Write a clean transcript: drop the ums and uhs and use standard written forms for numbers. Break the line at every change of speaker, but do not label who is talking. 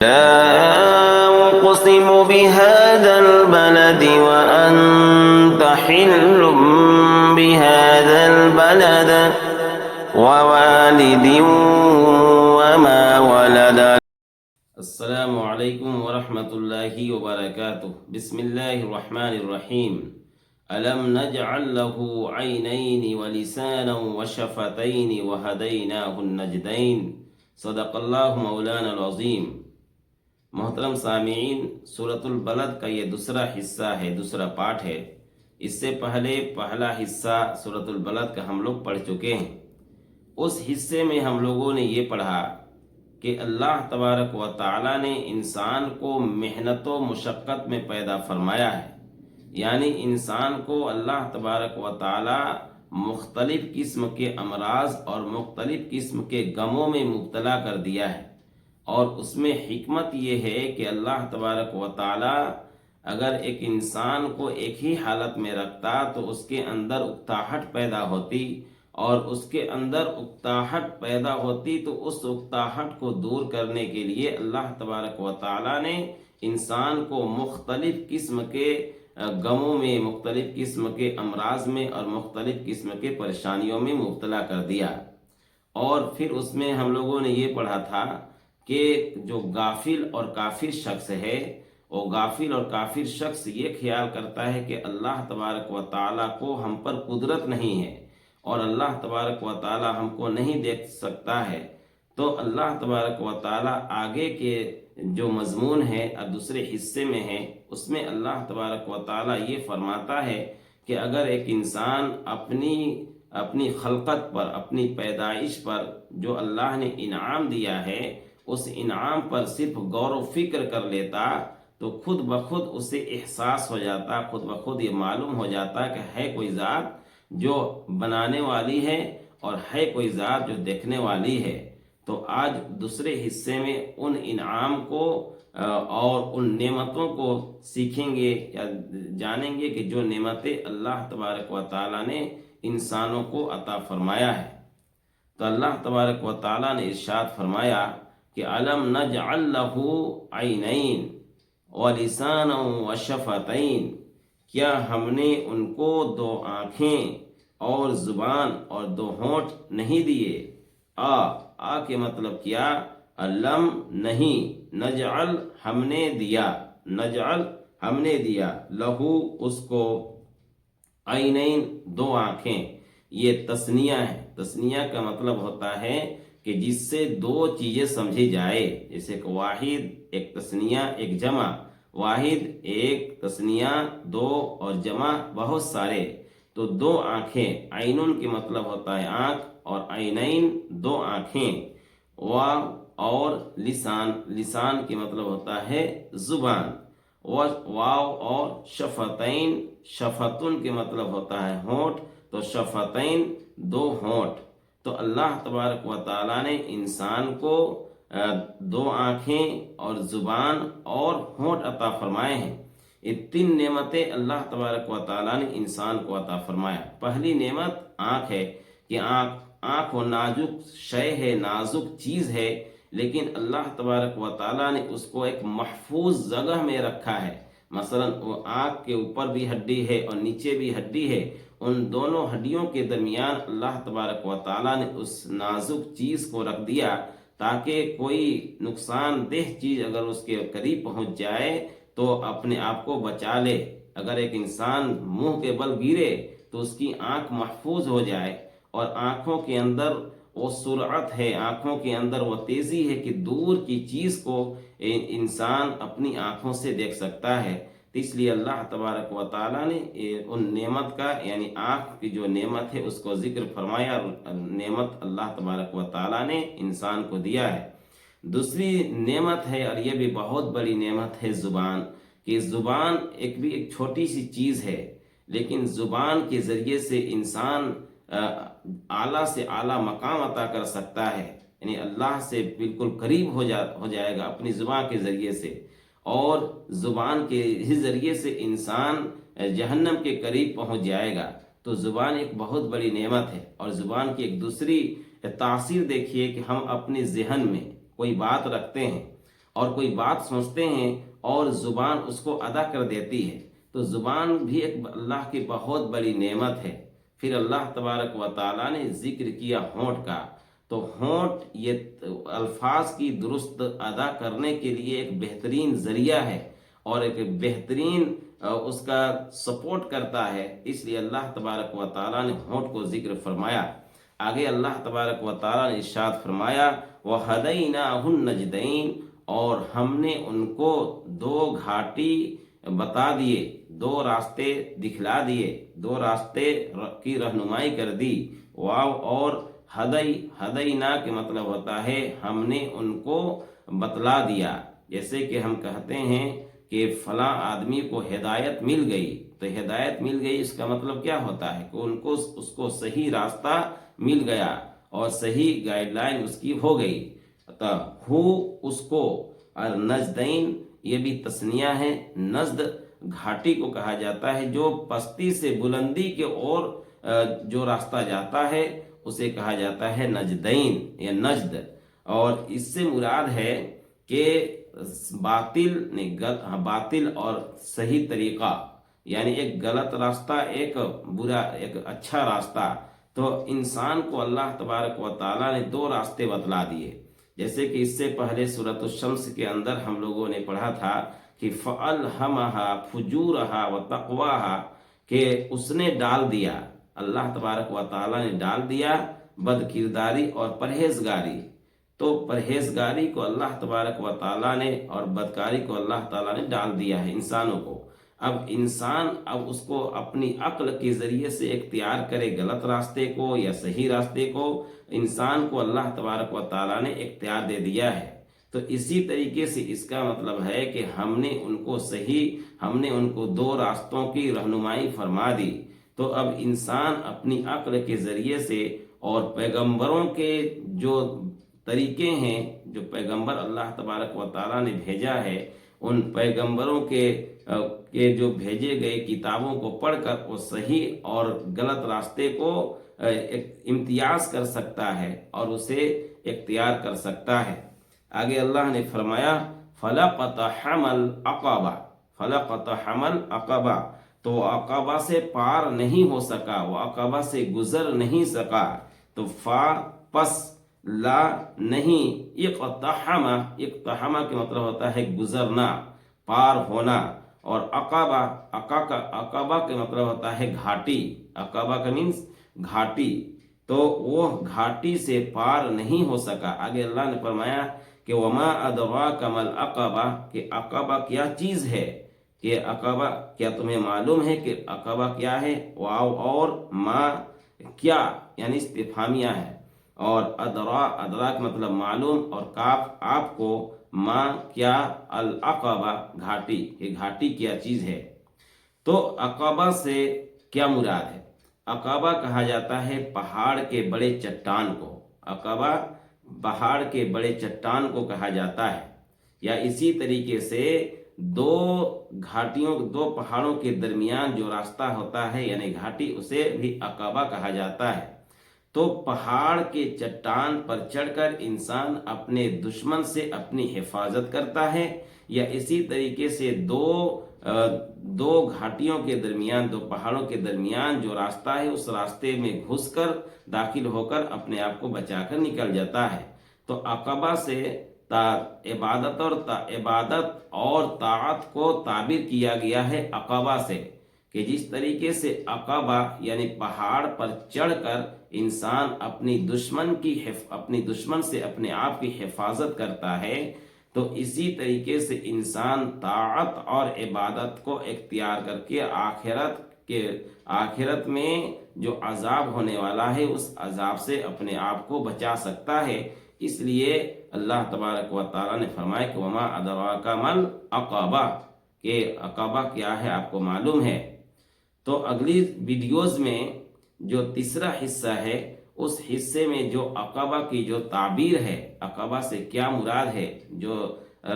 لا أقسم بهذا البلد وأنت حل بهذا البلد ووالد وما ولد. السلام علیکم ورحمۃ اللہ وبرکاتہ. بسم اللہ الرحمن الرحیم. ألم نجعل له عينين ولسانا وشفتين وهديناه النجدين. صدق اللہ مولانا العظیم. محترم سامعین، سورۃ البلد کا یہ دوسرا حصہ ہے، دوسرا پارٹ ہے. اس سے پہلے پہلا حصہ سورۃ البلد کا ہم لوگ پڑھ چکے ہیں. اس حصے میں ہم لوگوں نے یہ پڑھا کہ اللہ تبارک و تعالی نے انسان کو محنت و مشقت میں پیدا فرمایا ہے. یعنی انسان کو اللہ تبارک و تعالی مختلف قسم کے امراض اور مختلف قسم کے غموں میں مبتلا کر دیا ہے. اور اس میں حکمت یہ ہے کہ اللہ تبارک و تعالی اگر ایک انسان کو ایک ہی حالت میں رکھتا تو اس کے اندر اکتاہٹ پیدا ہوتی، اور اس کے اندر اکتاہٹ پیدا ہوتی تو اس اکتاہٹ کو دور کرنے کے لیے اللہ تبارک و تعالی نے انسان کو مختلف قسم کے غموں میں، مختلف قسم کے امراض میں اور مختلف قسم کے پریشانیوں میں مبتلا کر دیا. اور پھر اس میں ہم لوگوں نے یہ پڑھا تھا کہ جو غافل اور کافر شخص ہے، وہ غافل اور کافر شخص یہ خیال کرتا ہے کہ اللہ تبارک و تعالیٰ کو ہم پر قدرت نہیں ہے اور اللہ تبارک و تعالیٰ ہم کو نہیں دیکھ سکتا ہے. تو اللہ تبارک و تعالیٰ آگے کے جو مضمون ہے اور دوسرے حصے میں ہے، اس میں اللہ تبارک و تعالیٰ یہ فرماتا ہے کہ اگر ایک انسان اپنی خلقت پر، اپنی پیدائش پر جو اللہ نے انعام دیا ہے، اس انعام پر صرف غور و فکر کر لیتا تو خود بخود اسے احساس ہو جاتا، خود بخود یہ معلوم ہو جاتا کہ ہے کوئی ذات جو بنانے والی ہے اور ہے کوئی ذات جو دیکھنے والی ہے. تو آج دوسرے حصے میں ان انعام کو اور ان نعمتوں کو سیکھیں گے یا جانیں گے کہ جو نعمتیں اللہ تبارک و تعالیٰ نے انسانوں کو عطا فرمایا ہے. تو اللہ تبارک و تعالیٰ نے ارشاد فرمایا کہ علم نجعل له عینین ولسانا وشفتین. کیا ہم نے ان کو دو آنکھیں اور زبان اور دو ہونٹ نہیں دیے؟ آ کے مطلب کیا؟ علم نہیں، نجعل ہم نے دیا، نجعل ہم نے دیا، لہو اس کو، عینین دو آنکھیں. یہ تثنیہ ہے. تثنیہ کا مطلب ہوتا ہے کہ جس سے دو چیزیں سمجھی جائے، جیسے کہ واحد ایک تثنیہ ایک جمع. واحد ایک تثنیہ دو اور جمع بہت سارے. تو دو آنکھیں، عینن کے مطلب ہوتا ہے آنکھ، اور عینین دو آنکھیں. اور لسان، لسان کے مطلب ہوتا ہے زبان. واو اور شفتین، شفتن کے مطلب ہوتا ہے ہونٹ، تو شفتین دو ہونٹ. تو اللہ تبارک و تعالیٰ نے انسان کو دو آنکھیں اور زبان اور ہونٹ عطا فرمائے ہیں. یہ تین نعمتیں اللہ تبارک و تعالیٰ نے انسان کو عطا فرمایا. پہلی نعمت آنکھ ہے کہ آنکھ وہ نازک شے ہے، نازک چیز ہے، لیکن اللہ تبارک و تعالیٰ نے اس کو ایک محفوظ جگہ میں رکھا ہے. مثلا وہ آنکھ کے اوپر بھی ہڈی ہے اور نیچے بھی ہڈی ہے. ان دونوں ہڈیوں کے درمیان اللہ تبارک و تعالیٰ نے اس نازک چیز کو رکھ دیا تاکہ کوئی نقصان دہ چیز اگر اس کے قریب پہنچ جائے تو اپنے آپ کو بچا لے. اگر ایک انسان منہ کے بل گرے تو اس کی آنکھ محفوظ ہو جائے. اور آنکھوں کے اندر وہ سرعت ہے، آنکھوں کے اندر وہ تیزی ہے کہ دور کی چیز کو انسان اپنی آنکھوں سے دیکھ سکتا ہے. تو اس لیے اللہ تبارک و تعالیٰ نے ان نعمت کا، یعنی آنکھ کی جو نعمت ہے اس کو ذکر فرمایا، اور نعمت اللہ تبارک و تعالیٰ نے انسان کو دیا ہے. دوسری نعمت ہے، اور یہ بھی بہت بڑی نعمت ہے، زبان. کہ زبان ایک چھوٹی سی چیز ہے، لیکن زبان کے ذریعے سے انسان اعلیٰ سے اعلیٰ مقام عطا کر سکتا ہے. یعنی اللہ سے بالکل قریب ہو جائے گا اپنی زبان کے ذریعے سے. اور زبان کے ہی ذریعے سے انسان جہنم کے قریب پہنچ جائے گا. تو زبان ایک بہت بڑی نعمت ہے. اور زبان کی ایک دوسری تاثیر دیکھیے کہ ہم اپنے ذہن میں کوئی بات رکھتے ہیں اور کوئی بات سوچتے ہیں اور زبان اس کو ادا کر دیتی ہے، تو زبان بھی ایک اللہ کی بہت بڑی نعمت ہے۔ پھر اللہ تبارک و تعالیٰ نے ذکر کیا ہونٹ کا، تو ہونٹ یہ الفاظ کی درست ادا کرنے کے لیے ایک بہترین ذریعہ ہے اور ایک بہترین اس کا سپورٹ کرتا ہے، اس لیے اللہ تبارک و تعالیٰ نے ہونٹ کو ذکر فرمایا۔ آگے اللہ تبارک و تعالیٰ نے ارشاد فرمایا وَهَدَيْنَاهُ النَّجْدَيْنِ، اور ہم نے ان کو دو گھاٹی بتا دیے، دو راستے دکھلا دیے، دو راستے کی رہنمائی کر دی۔ واو اور ہدینا کے مطلب ہوتا ہے ہم نے ان کو بتلا دیا۔ جیسے کہ ہم کہتے ہیں کہ فلاں آدمی کو ہدایت مل گئی، تو ہدایت مل گئی اس کا مطلب کیا ہوتا ہے کہ اس کو صحیح راستہ مل گیا اور صحیح گائیڈ لائن اس کی ہو گئی۔ ہو اس کو، اور نجدین یہ بھی تثنیہ ہے، نزد گھاٹی کو کہا جاتا ہے جو پستی سے بلندی کے اور جو راستہ جاتا ہے اسے کہا جاتا ہے نجدین یا نجد۔ اور اس سے مراد ہے کہ باطل اور صحیح طریقہ، یعنی ایک غلط راستہ، ایک برا، ایک اچھا راستہ۔ تو انسان کو اللہ تبارک و تعالیٰ نے دو راستے بتلا دیے، جیسے کہ اس سے پہلے سورۃ الشمس کے اندر ہم لوگوں نے پڑھا تھا کہ فَأَلْهَمَهَا فُجُورَهَا وَتَقْوَاهَا، کہ اس نے ڈال دیا، اللہ تبارک و تعالیٰ نے ڈال دیا بد کرداری اور پرہیزگاری۔ تو پرہیزگاری کو اللہ تبارک و تعالیٰ نے اور بدکاری کو اللہ تعالیٰ نے ڈال دیا ہے انسانوں کو۔ اب انسان اس کو اپنی عقل کے ذریعے سے اختیار کرے غلط راستے کو یا صحیح راستے کو، انسان کو اللہ تبارک و تعالیٰ نے اختیار دے دیا ہے۔ تو اسی طریقے سے اس کا مطلب ہے کہ ہم نے ان کو دو راستوں کی رہنمائی فرما دی۔ تو اب انسان اپنی عقل کے ذریعے سے اور پیغمبروں کے جو طریقے ہیں، جو پیغمبر اللہ تبارک و تعالیٰ نے بھیجا ہے، ان پیغمبروں کے جو بھیجے گئے کتابوں کو پڑھ کر وہ صحیح اور غلط راستے کو امتیاز کر سکتا ہے اور اسے اختیار کر سکتا ہے۔ آگے اللہ نے فرمایا فَلَقْتَحَمَ الْعَقَبَةَ، فَلَقْتَحَمَ الْعَقَبَةَ، تو عقبہ سے پار نہیں ہو سکا، وہ عقبہ سے گزر نہیں سکا۔ تو فا پس، لا نہیں، اقتحم، اقتحم کے مطلب ہوتا ہے گزرنا، پار ہونا، اور عقبہ کے مطلب ہوتا ہے گھاٹی، عقبہ کا مینس گھاٹی، تو وہ گھاٹی سے پار نہیں ہو سکا۔ آگے اللہ نے فرمایا کہ وما ادراک ما العقبہ، کہ عقبہ کیا چیز ہے، کہ عقبہ کیا تمہیں معلوم ہے کہ عقبہ کیا ہے؟ واو اور ما کیا یعنی استفہامیہ ہے، اور ادراک مطلب معلوم، اور کاف آپ کو، ما کیا، العقبہ گھاٹی، یہ گھاٹی کیا چیز ہے۔ تو عقبہ سے کیا مراد ہے؟ عقبہ کہا جاتا ہے پہاڑ کے بڑے چٹان کو، عقبہ پہاڑ کے بڑے چٹان کو کہا جاتا ہے، یا اسی طریقے سے دو گھاٹیوں، دو پہاڑوں کے درمیان جو راستہ ہوتا ہے یعنی گھاٹی، اسے بھی عقبہ کہا جاتا ہے۔ تو پہاڑ کے چٹان پر چڑھ کر انسان اپنے دشمن سے اپنی حفاظت کرتا ہے، یا اسی طریقے سے دو گھاٹیوں کے درمیان، دو پہاڑوں کے درمیان جو راستہ ہے اس راستے میں گھس کر داخل ہو کر اپنے آپ کو بچا کر نکل جاتا ہے۔ تو عقبہ سے عبادت اور طاعت کو تعبیر کیا گیا ہے عقبہ سے، کہ جس طریقے سے عقبہ یعنی پہاڑ پر چڑھ کر انسان اپنی دشمن سے اپنے آپ کی حفاظت کرتا ہے، تو اسی طریقے سے انسان طاعت اور عبادت کو اختیار کر کے آخرت میں جو عذاب ہونے والا ہے اس عذاب سے اپنے آپ کو بچا سکتا ہے۔ اس لیے اللہ تبارک و تعالیٰ نے فرمایا کہ وما ادراک ما العقبہ، کہ عقبہ کیا ہے آپ کو معلوم ہے۔ تو اگلی ویڈیوز میں جو تیسرا حصہ ہے، اس حصے میں جو عقبہ کی جو تعبیر ہے، عقبہ سے کیا مراد ہے، جو